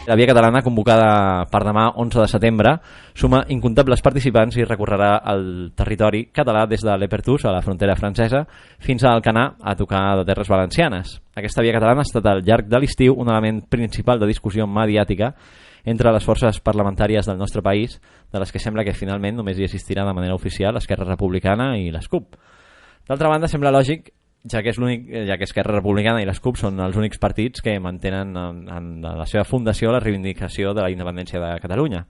La Via Catalana, convocada per demà 11 de setembre, suma incomptables participants i recorrerà el territori català des de l'Epertús, a la frontera francesa, fins a Alcanar, a tocar de terres valencianes. Aquesta Via Catalana ha estat al llarg de l'estiu un element principal de discussió mediàtica entre les forces parlamentàries del nostre país, de les que sembla que finalment només hi assistirà de manera oficial Esquerra Republicana i les CUP. D'altra banda, sembla lògic, ja que Esquerra Republicana i les CUP són els únics partits que mantenen en la seva fundació la reivindicació de la independència de Catalunya.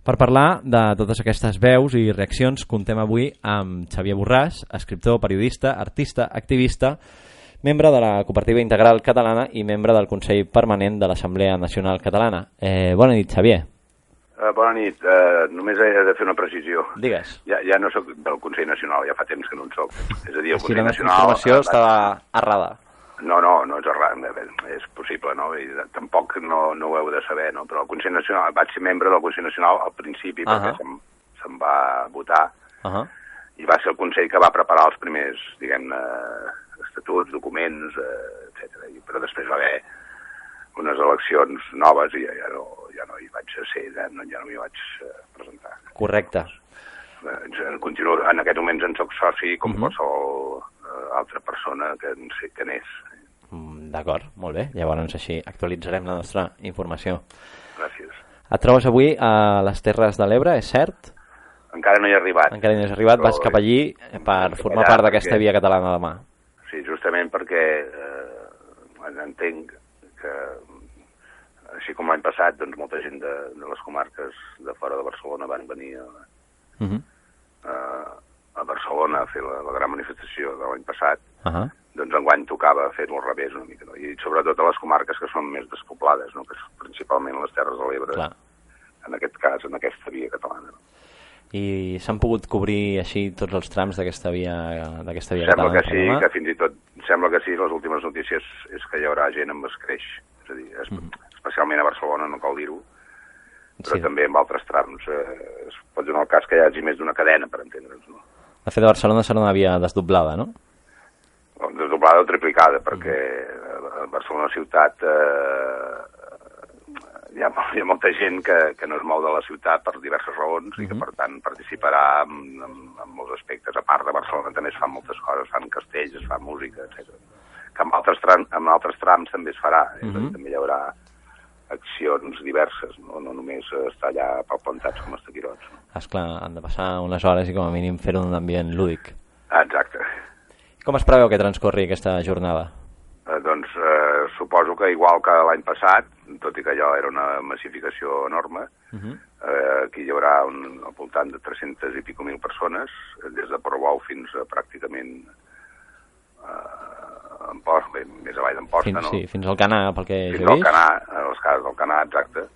Per parlar de totes aquestes veus i reaccions, contem avui amb Xavier Borràs, escriptor, periodista, artista, activista, membre de la Cooperativa Integral Catalana i membre del Consell Permanent de l'Assemblea Nacional Catalana. Bona nit, Xavier. Bona nit. Només he de fer una precisió. Digues. Ja no soc del Consell Nacional, ja fa temps que no en soc. És a dir, el Consell Nacional... La informació estava errada. No és errada, és possible, no? I tampoc no ho heu de saber, no? Però el Consell Nacional, vaig ser membre del Consell Nacional al principi, perquè se'm va votar, i va ser el Consell que va preparar els primers, diguem-ne, estatuts, documents, etc. Però després va haver unes eleccions noves i ja no hi vaig ser, ja no m'hi vaig presentar. Correcte. Continuo, en aquest moment en soc soci com qualsevol altra persona que no sé què n'és. D'acord, molt bé. Llavors així actualitzarem la nostra informació. Gràcies. Et trobes avui a les Terres de l'Ebre, és cert? Encara no hi he arribat. Encara no hi has arribat, vas cap allí per formar part d'aquesta Via Catalana demà. Sí, justament perquè entenc que, així com l'any passat, doncs molta gent de les comarques de fora de Barcelona van venir a Barcelona a fer la gran manifestació de l'any passat, doncs enguany tocava fer-ho al revés una mica, no? I sobretot a les comarques que són més despoblades, no? Que són principalment les Terres de l'Ebre, en aquest cas, en aquesta Via Catalana. No? I s'han pogut cobrir així tots els trams d'aquesta via Catalana? Sembla que sí, que fins i tot sembla que sí, les últimes notícies és que hi haurà gent amb escreix, és a dir, especialment a Barcelona, no cal dir-ho, però també en altres trams. Es pot donar el cas que hi hagi més d'una cadena, per entendre'ns, no? De fet, a Barcelona serà una via desdoblada, no? Desdoblada o triplicada, perquè a Barcelona ciutat hi ha molta gent que no es mou de la ciutat per diverses raons i que, per tant, participarà en molts aspectes. A part de Barcelona també es fan moltes coses, es fan castells, es fa música, etc. Que en altres trams també es farà, també hi haurà accions diverses, no només estar allà palplantats com els taquirots. Esclar, han de passar unes hores i com a mínim fer-ho en un ambient lúdic. Exacte. Com es preveu que transcorri aquesta jornada? Doncs suposo que igual que l'any passat, tot i que allò era una massificació enorme, aquí hi haurà al voltant de 300 i pico mil persones, des de Portbou fins a pràcticament més avall d'Amposta, no? Sí, fins al Canà, pel que jo he vist. Fins al Canà, a les cases del Canà, exacte.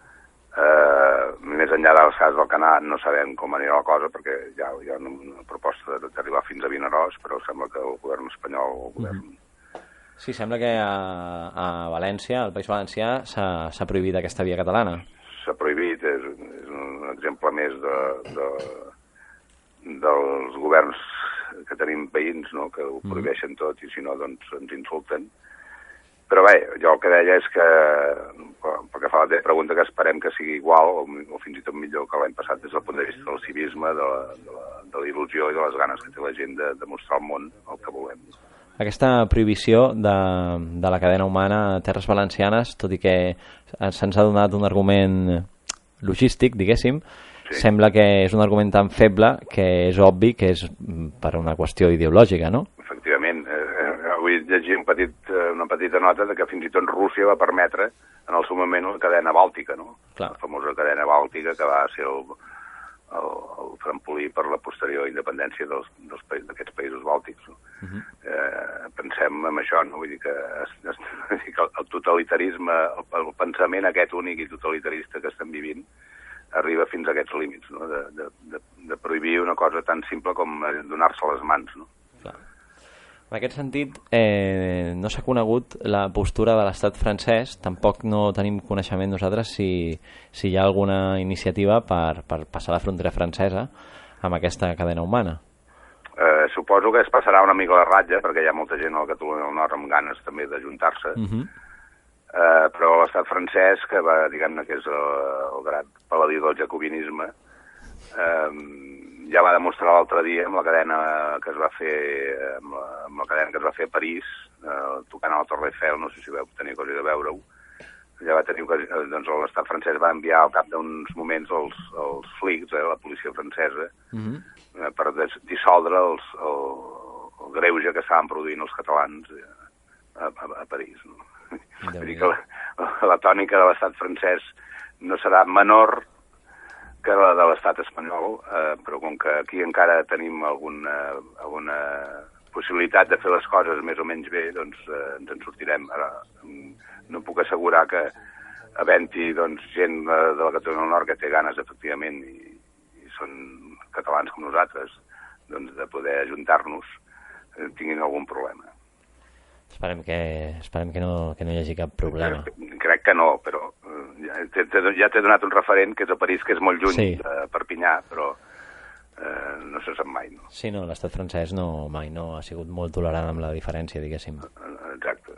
Més enllà de les cases del Canà no sabem com anirà la cosa, perquè hi ha una proposta d'arribar fins a Vinaròs, però sembla que el govern espanyol, el govern... Sí, sembla que a València, al País Valencià, s'ha prohibit aquesta Via Catalana. S'ha prohibit, és un exemple més dels governs que tenim veïns, no?, que ho prohibeixen tot i si no, doncs ens insulten. Però bé, jo el que deia és que, pel que fa a la pregunta, que esperem que sigui igual o fins i tot millor que l'any passat des del punt de vista del civisme, de la il·lusió i de les ganes que té la gent de mostrar al món el que volem. Aquesta prohibició de la cadena humana a Terres Valencianes, tot i que se'ns ha donat un argument logístic, diguéssim, sembla que és un argument tan feble que és obvi que és per una qüestió ideològica, no? Efectivament. Avui llegir una petita nota de que fins i tot Rússia va permetre en el seu moment la cadena bàltica, no? La famosa cadena bàltica que va ser el trampolí per la posterior independència d'aquests països bàltics. Pensem en això, no? Vull dir que el totalitarisme, el pensament aquest únic i totalitarista que estem vivint arriba fins a aquests límits, no? De prohibir una cosa tan simple com donar-se les mans, no? En aquest sentit, no s'ha conegut la postura de l'estat francès, tampoc no tenim coneixement nosaltres si hi ha alguna iniciativa per passar la frontera francesa amb aquesta cadena humana. Suposo que es passarà una mica la ratlla, perquè hi ha molta gent a la Catalunya del Nord amb ganes també d'ajuntar-se, però l'estat francès, que va, diguem-ne que és el gran paladí del jacobinisme, ja va demostrar l'altre dia amb la cadena que es va fer amb la cadena que es va fer a París, tocant a la Torre Eiffel, no sé si vau tenir ocasió de veure-ho. Ja va tenir ocasió, doncs l'estat francès va enviar al cap d'uns moments els flics, la policia francesa, per dissoldre el greuge que estaven produint els catalans a París. No? Vull dir que la tònica de l'estat francès no serà menor que la de l'estat espanyol, però com que aquí encara tenim alguna possibilitat de fer les coses més o menys bé, doncs ens en sortirem. Ara, no puc assegurar que havent-hi gent de la Catalunya del Nord que té ganes, efectivament, i són catalans com nosaltres, doncs de poder ajuntar-nos, tinguin algun problema. Esperem que no hi hagi cap problema. Crec que no, però ja t'he donat un referent, que és a París, que és molt lluny de Perpinyà, però no se sap mai. No? Sí, no, l'estat francès mai no ha sigut molt tolerant amb la diferència, diguéssim. Exacte.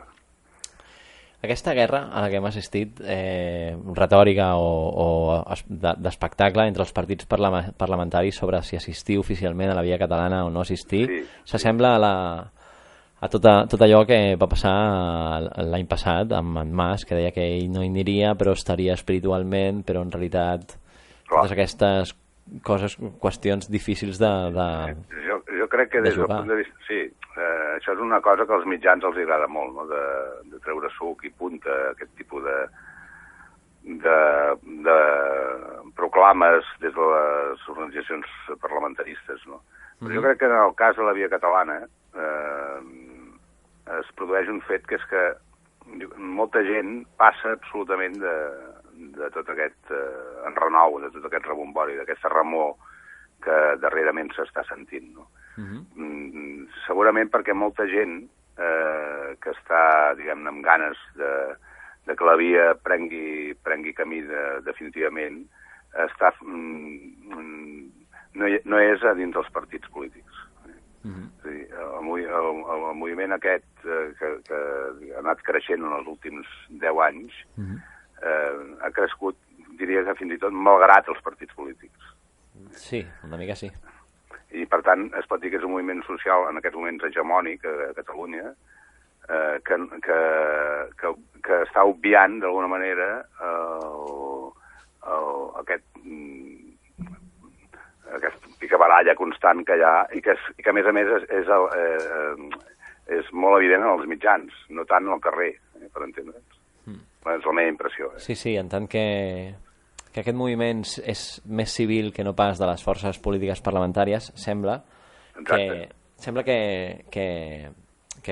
Aquesta guerra a la que hem assistit, retòrica o d'espectacle entre els partits parlamentaris sobre si assistir oficialment a la via catalana o no assistir, s'assembla a tot allò que va passar l'any passat amb en Mas, que deia que ell no hi aniria però estaria espiritualment, però en realitat totes aquestes qüestions difícils de jo crec que des del punt de vista... Sí, això és una cosa que als mitjans els agrada molt, no? De treure suc i punta, aquest tipus de proclames des de les organitzacions parlamentaristes, no? Però jo crec que en el cas de la via catalana es produeix un fet que és que molta gent passa absolutament de tot aquest enrenou, de tot aquest rebombori, d'aquesta remor que darrerament s'està sentint, no? Segurament perquè molta gent que està, diguem-ne, amb ganes de que la via prengui camí definitivament, no és a dins dels partits polítics. És a dir, el moviment aquest que ha anat creixent en els últims 10 anys ha crescut, diria que fins i tot malgrat els partits polítics. Sí, una mica sí. I per tant es pot dir que és un moviment social en aquests moments hegemònic a Catalunya que està obviant d'alguna manera aquest picabaralla constant que hi ha i que a més a més és molt evident en els mitjans, no tant al carrer, per entendre'ns. És la meva impressió. Sí, en tant que aquest moviment és més civil que no pas de les forces polítiques parlamentàries, sembla que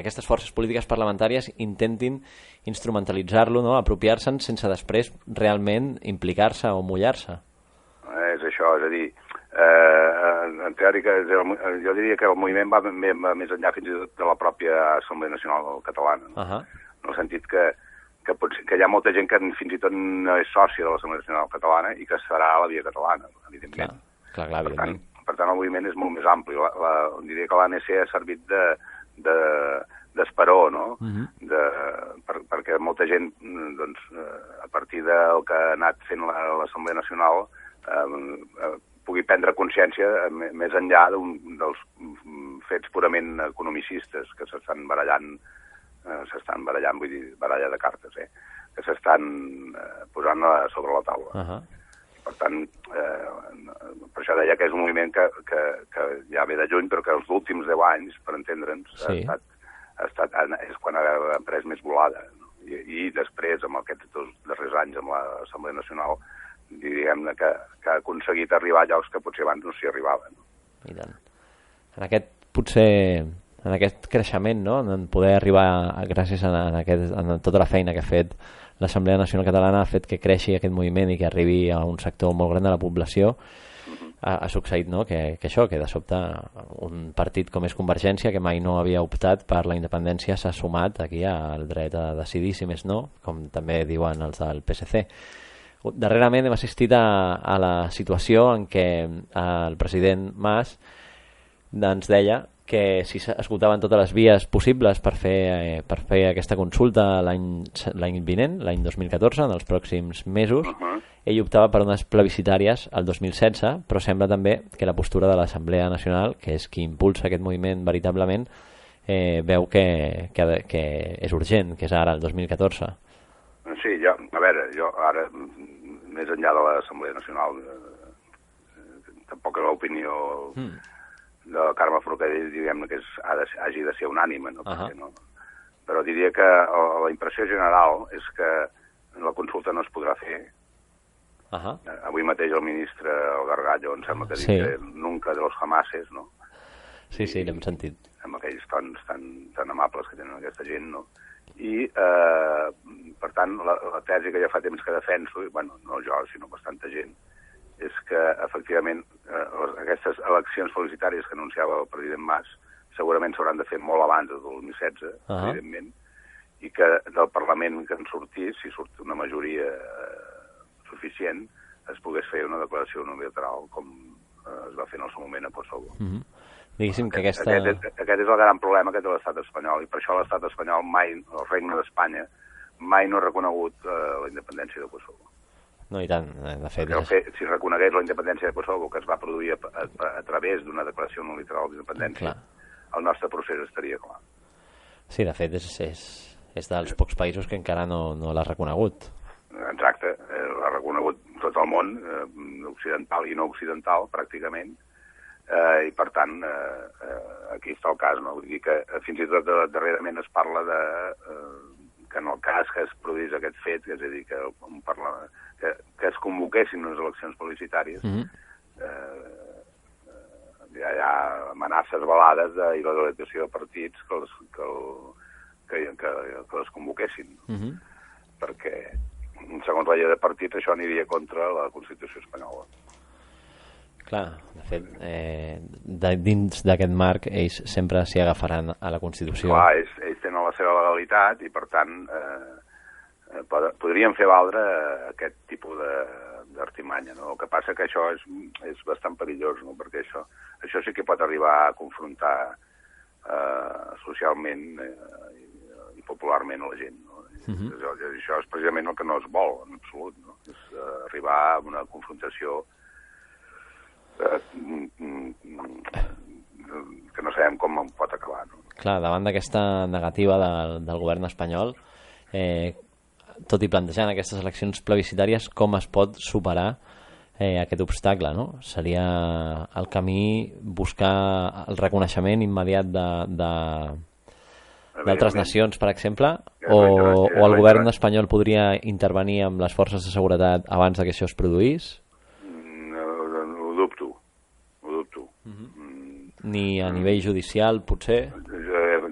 aquestes forces polítiques parlamentàries intentin instrumentalitzar-lo, no? Apropiar-se'n sense després realment implicar-se o mullar-se. És això, és a dir, en teòrica, jo diria que el moviment va més enllà fins i tot de la pròpia Assemblea Nacional Catalana, no? En el sentit que hi ha molta gent que fins i tot no és sòcia de l'Assemblea Nacional Catalana i que serà a la via catalana, evidentment. Clar, evidentment. Per tant, el moviment és molt més ampli. Diria que l'ANC ha servit d'esperó, no? Perquè molta gent, doncs, a partir del que ha anat fent l'Assemblea Nacional, pugui prendre consciència més enllà dels fets purament economicistes que s'estan barallant, vull dir, baralla de cartes, que s'estan posant sobre la taula. Per tant, per això deia que és un moviment que ja ve de lluny, però que els últims 10 anys, per entendre'ns, és quan ha pres més volada. No? I després, amb aquests 2 darrers anys amb l'Assemblea Nacional, diguem-ne que ha aconseguit arribar a llocs que potser abans no s'hi arribaven. I tant. En aquest creixement, no? En poder arribar, gràcies a tota la feina que ha fet l'Assemblea Nacional Catalana, ha fet que creixi aquest moviment i que arribi a un sector molt gran de la població. Ha succeït, no? Que de sobte un partit com és Convergència, que mai no havia optat per la independència, s'ha sumat aquí al dret a decidir, si més no, com també diuen els del PSC. Darrerament hem assistit a la situació en què el president Mas ens deia que si s'esgotaven totes les vies possibles per fer aquesta consulta l'any vinent, l'any 2014, en els pròxims mesos, ell optava per unes plebiscitàries el 2016, però sembla també que la postura de l'Assemblea Nacional, que és qui impulsa aquest moviment veritablement, veu que és urgent, que és ara, el 2014. Sí, jo ara, més enllà de l'Assemblea Nacional, tampoc és l'opinió de Carme Forcadell, diguem-ne que hagi de ser unànime, no? No? Però diria que la impressió general és que la consulta no es podrà fer. Avui mateix el ministre, el Gargallo, em sembla que ha dit que nunca de los jamases, no? Sí, l'hem sentit. Amb aquells tons tan amables que tenen aquesta gent, no? I, per tant, la tesi que ja fa temps que defenso, bueno, no jo, sinó bastanta gent, és que, efectivament, aquestes eleccions felicitàries que anunciava el president Mas segurament s'hauran de fer molt abans del 2016, evidentment, i que del Parlament que en sortís, si surt una majoria suficient, es pogués fer una declaració unilateral com es va fer en el seu moment a Kosovo. Diguéssim que aquest és el gran problema que té l'estat espanyol, i per això l'estat espanyol mai, el regne d'Espanya, mai no ha reconegut la independència de Kosovo. No, i tant, de fet... Si reconegués la independència de Kosovo, que es va produir a través d'una declaració unilateral d'independència, el nostre procés estaria clar. Sí, de fet, és dels pocs països que encara no l'ha reconegut. Exacte, l'ha reconegut tot el món, occidental i no occidental, pràcticament, i per tant, aquí està el cas, no? Vull dir que fins i tot darrerament es parla de que en el cas que es produís aquest fet, és a dir, que es convoquessin unes eleccions publicitàries, hi ha amenaces velades d'il·legalització de partits que les convoquessin, perquè, segons la llei de partits, això aniria contra la Constitució espanyola. Clar, de fet, dins d'aquest marc, ells sempre s'hi agafaran a la Constitució. Clar, ells tenen la seva legalitat i, per tant, podrien fer valdre aquest tipus d'artimanya, no? El que passa que això és bastant perillós, no? Perquè això sí que pot arribar a confrontar socialment i popularment a la gent, no? Això és precisament el que no es vol, en absolut, no? És arribar a una confrontació que no sabem com pot acabar, no? Clar, davant d'aquesta negativa del govern espanyol, tot i plantejant aquestes eleccions plebiscitàries, com es pot superar aquest obstacle, no? Seria el camí buscar el reconeixement immediat d'altres nacions, per exemple, o el govern espanyol podria intervenir amb les forces de seguretat abans que això es produís? Ho dubto. Ni a nivell judicial, potser?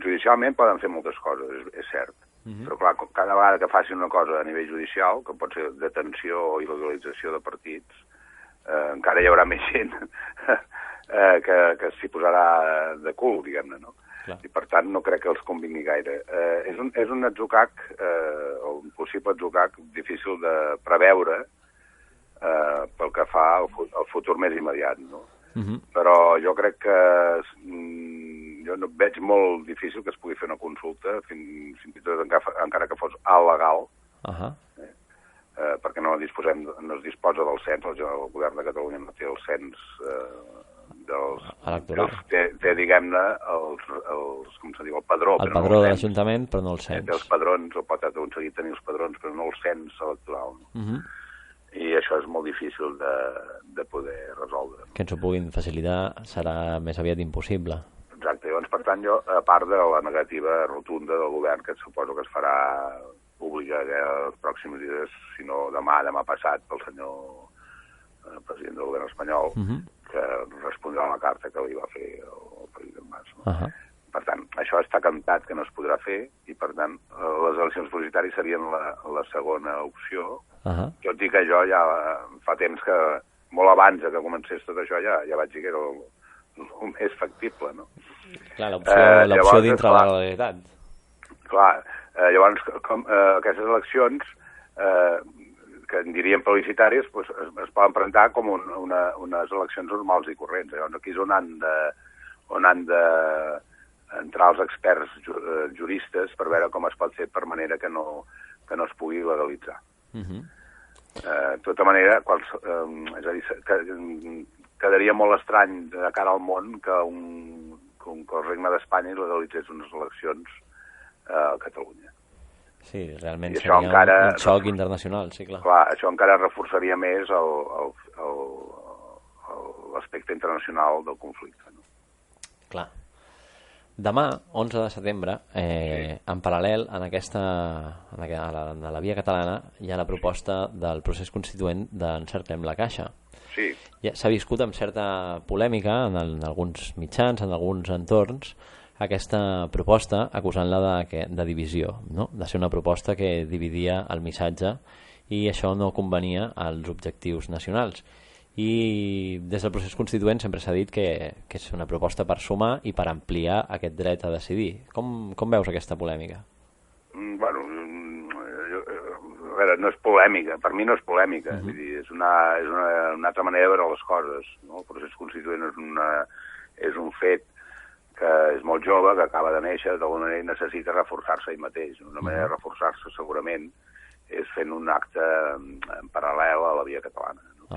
Judicialment poden fer moltes coses, és cert. Però clar, cada vegada que facin una cosa a nivell judicial, que pot ser detenció o il·legalització de partits, encara hi haurà més gent que s'hi posarà de cul, diguem-ne, no? Clar. I per tant no crec que els convingui gaire. És un atzucac, o un possible atzucac difícil de preveure pel que fa al futur més immediat, no? Però jo crec que jo no veig molt difícil que es pugui fer una consulta, fins i tot encara que fos alegal, perquè no es disposa del cens, el govern de Catalunya no té el cens té, diguem-ne, com se diu, el padró. El padró de l'Ajuntament, però no el cens. Té els padrons, o pot aconseguir tenir els padrons, però no el cens electoral. I això és molt difícil de poder resoldre. Que ens ho puguin facilitar serà més aviat impossible. Exacte, llavors, per tant, jo, a part de la negativa rotunda del govern, que suposo que es farà pública els pròxims dies, si no demà passat, pel senyor president del govern espanyol, que respondrà a la carta que li va fer el president Mas. Per tant, això està cantat que no es podrà fer, i per tant, les eleccions publicitàries serien la segona opció, tot i que jo ja fa temps que, molt abans que comencés tot això, ja vaig dir que era el més factible, no? Clar, l'opció dintre la legalitat. Clar, llavors, aquestes eleccions, que en diríem publicitàries, es poden presentar com unes eleccions normals i corrents. Llavors, aquí és on han on han d'entrar els experts juristes per veure com es pot fer per manera que no es pugui legalitzar. De tota manera, és a dir, quedaria molt estrany de cara al món que el Regne d'Espanya legalitzés unes eleccions a Catalunya. Sí, realment seria un xoc internacional, sí, clar. Clar, això encara reforçaria més l'aspecte internacional del conflicte. No? Clar. Demà, 11 de setembre, en paral·lel a la via catalana hi ha la proposta del procés constituent d'Encerclem la Caixa. Sí. S'ha viscut amb certa polèmica en alguns mitjans, en alguns entorns, aquesta proposta acusant-la de divisió, no? De ser una proposta que dividia el missatge i això no convenia als objectius nacionals. I des del procés constituent sempre s'ha dit que és una proposta per sumar i per ampliar aquest dret a decidir. Com veus aquesta polèmica? Bueno, a veure, no és polèmica, per mi no és polèmica, vull dir, és una altra manera de veure les coses, no? El procés constituent és un fet que és molt jove, que acaba de néixer, d'alguna manera necessita reforçar-se ell mateix. Una manera de reforçar-se segurament és fent un acte en paral·lel a la via catalana, no?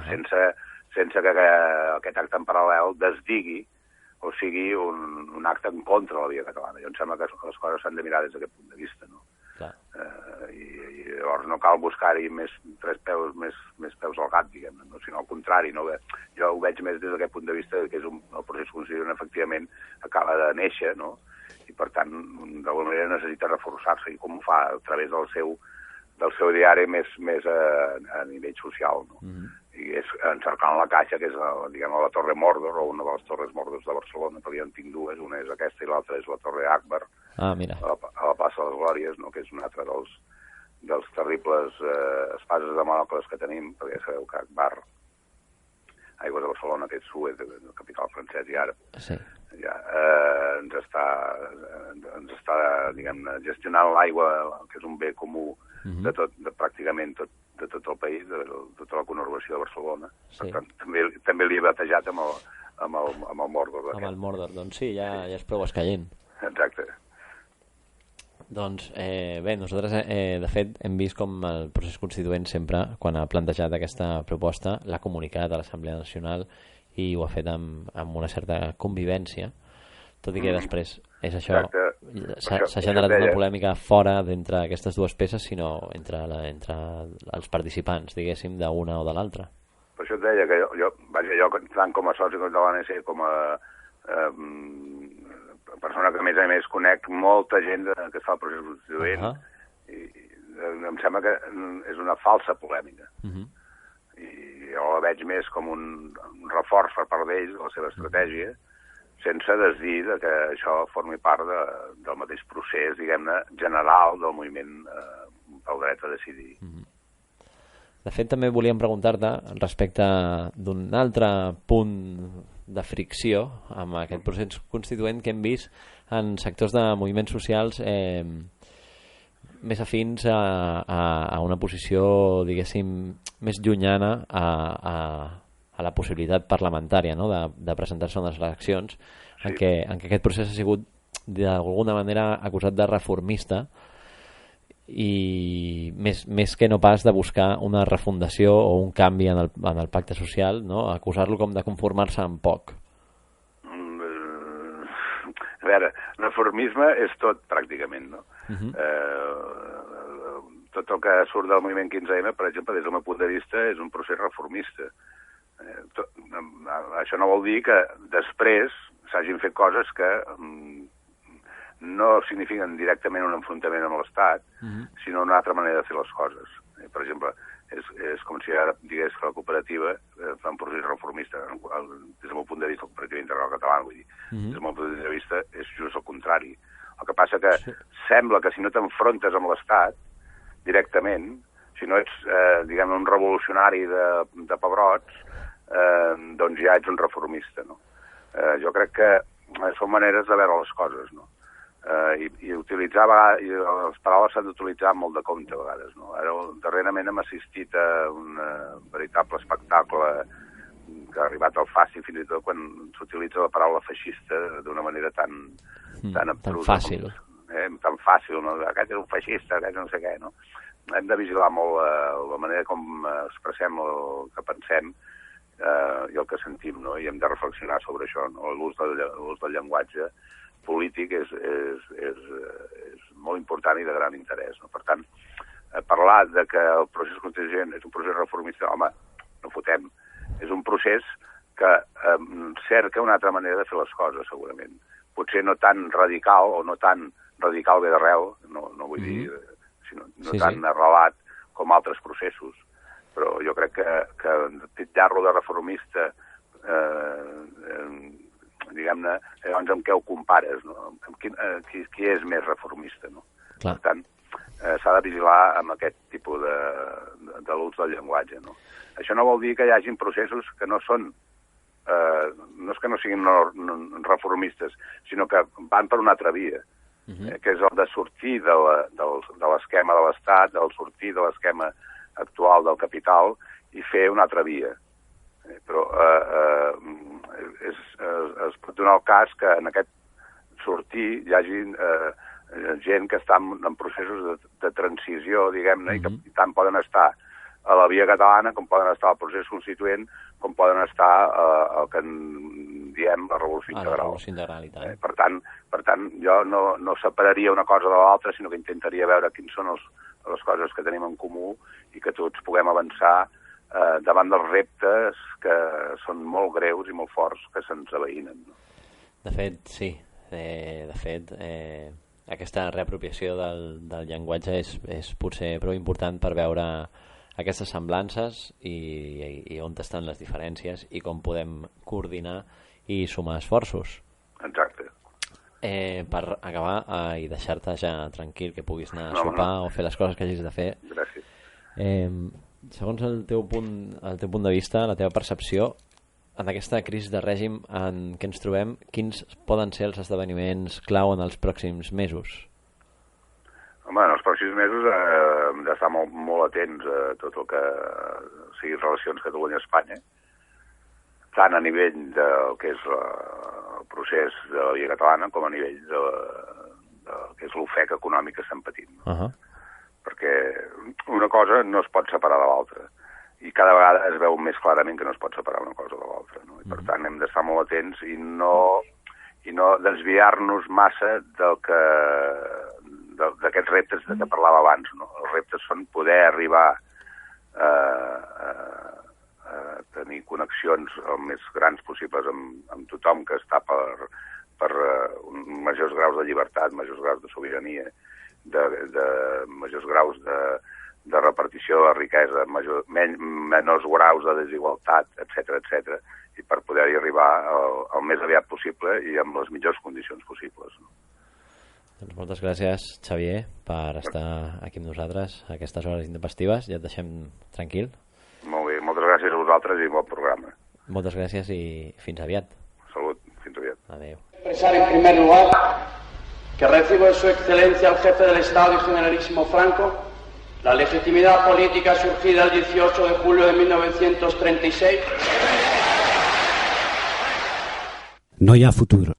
Sense que aquest acte en paral·lel desdigui o sigui un acte en contra de la via catalana. Jo em sembla que les coses s'han de mirar des d'aquest punt de vista, no? I llavors no cal buscar-hi tres peus al gat, diguem-ne, no? Sinó al contrari, no? Jo ho veig més des d'aquest punt de vista que el procés constituent efectivament acaba de néixer, no? I per tant d'alguna manera necessita reforçar-se, i com ho fa a través del seu diari més a nivell social, no? I és Encerclant la Caixa, que és la Torre Mordor, o una de les Torres Mordors de Barcelona, perquè en tinc dues, una és aquesta i l'altra és la Torre Akbar, mira. a la plaça de les Glòries, no? Que és un altre dels terribles espases de monocles que tenim, perquè ja sabeu que Akbar, Aigües de Barcelona, que és Suez, el capital francès i àrab, ens està diguem-ne, gestionant l'aigua, que és un bé comú de pràcticament de tot el país, de tota la conurbació de Barcelona. Per tant, també l'hi he batejat amb el Mordor. Amb el Mordor, doncs sí, ja és prou escaient. Exacte. Doncs bé, nosaltres de fet hem vist com el procés constituent sempre, quan ha plantejat aquesta proposta, l'ha comunicat a l'Assemblea Nacional i ho ha fet amb una certa convivència, tot i que després és això, s'ha generat una polèmica fora d'entre aquestes dues peces, sinó entre els participants, diguéssim, d'una o de l'altra. Per això et deia que jo tant com a soci de l'ANC com a persona que a més conec molta gent que fa el procés constituent, i em sembla que és una falsa polèmica. I jo la veig més com un reforç per part d'ells, de la seva estratègia, sense desdir que això formi part del mateix procés, diguem-ne, general del moviment pel dret a decidir. De fet, també volíem preguntar-te respecte d'un altre punt de fricció amb aquest procés constituent que hem vist en sectors de moviments socials més afins a una posició, diguéssim, més llunyana a la possibilitat parlamentària, no? de presentar-se a unes eleccions, en què aquest procés ha sigut d'alguna manera acusat de reformista i més que no pas de buscar una refundació o un canvi en el pacte social, no? Acusar-lo com de conformar-se amb poc. A veure, reformisme és tot pràcticament, no? Tot el que surt del moviment 15M, per exemple, des del meu punt de vista, és un procés reformista. Això no vol dir que després s'hagin fet coses que no signifiquen directament un enfrontament amb l'Estat, sinó una altra manera de fer les coses. Per exemple, és com si ara digués que la cooperativa fa un procés reformista. Des del meu punt de vista, la cooperativa integral catalana, vull dir, des del meu punt de vista és just el contrari. El que passa que sembla que si no t'enfrontes amb l'Estat directament, si no ets, diguem, un revolucionari de pebrots, doncs ja ets un reformista, no? Jo crec que són maneres de veure les coses, no? I utilitzar, i les paraules s'han d'utilitzar molt de compte a vegades, no? Ara darrerament hem assistit a un veritable espectacle que ha arribat al fàcil, fins i tot quan s'utilitza la paraula feixista d'una manera tan fàcil. Tan fàcil, no? Aquest és un feixista, aquest no sé què, no? Hem de vigilar molt la manera com expressem el que pensem i el que sentim, no? I hem de reflexionar sobre això, no? L'ús del llenguatge polític és molt important i de gran interès, no? Per tant, parlar de que el procés constituent és un procés reformista, home, no fotem. És un procés que cerca una altra manera de fer les coses, segurament. Potser no tan radical, o no tan radical bé d'arrel, no vull dir, sinó no tan arrelat com altres processos. Però jo crec que titllar-lo de reformista, diguem-ne, llavors amb què ho compares, no? Qui és més reformista, no? Per tant, s'ha de vigilar amb aquest tipus de l'ús del llenguatge, no? Això no vol dir que hi hagin processos que no són, no és que no siguin reformistes, sinó que van per una altra via, que és el de sortir de l'esquema de l'Estat, el sortir de l'esquema actual del capital i fer una altra via. Però es pot donar el cas que en aquest sortir hi hagi gent que està en processos de transició, diguem-ne, i que tant poden estar a la via catalana, com poden estar al procés constituent, com poden estar el que en diem la revolució integral. La revolució integral i tant. Per tant, jo no separaria una cosa de l'altra, sinó que intentaria veure quines són les coses que tenim en comú i que tots puguem avançar davant dels reptes que són molt greus i molt forts que se'ns aveïnen. De fet, sí. De fet, aquesta reapropiació del llenguatge és potser prou important per veure aquestes semblances i on estan les diferències i com podem coordinar i sumar esforços. Exacte. Per acabar i deixar-te ja tranquil, que puguis anar a sopar o fer les coses que hagis de fer. Gràcies. Segons el teu punt de vista, la teva percepció, en aquesta crisi de règim en què ens trobem, quins poden ser els esdeveniments clau en els pròxims mesos? Home, en els pròxims mesos hem d'estar molt atents a tot el que sigui relacions Catalunya-Espanya, tant a nivell del que és el procés de la via catalana com a nivell del que és l'ofec econòmic que estem patint. Perquè una cosa no es pot separar de l'altra i cada vegada es veu més clarament que no es pot separar una cosa de l'altra, no? I per tant hem d'estar molt atents i no desviar-nos massa d'aquests reptes de què parlava abans, no? Els reptes són poder arribar a tenir connexions el més grans possibles amb tothom que està per majors graus de llibertat, majors graus de sobirania, de majors graus de repartició de la riquesa, menors graus de desigualtat, etc., i per poder-hi arribar el més aviat possible i amb les millors condicions possibles. Doncs moltes gràcies, Xavier, per estar aquí amb nosaltres a aquestes hores intempestives. Ja et deixem tranquil. Molt bé, moltes gràcies a vosaltres i bon programa. Moltes gràcies i fins aviat. Salut, fins aviat. Adéu. Expresar en primer lugar que recibo de su excelencia al jefe del Estado y generalísimo Franco la legitimidad política surgida el 18 de julio de 1936. No hi ha futur.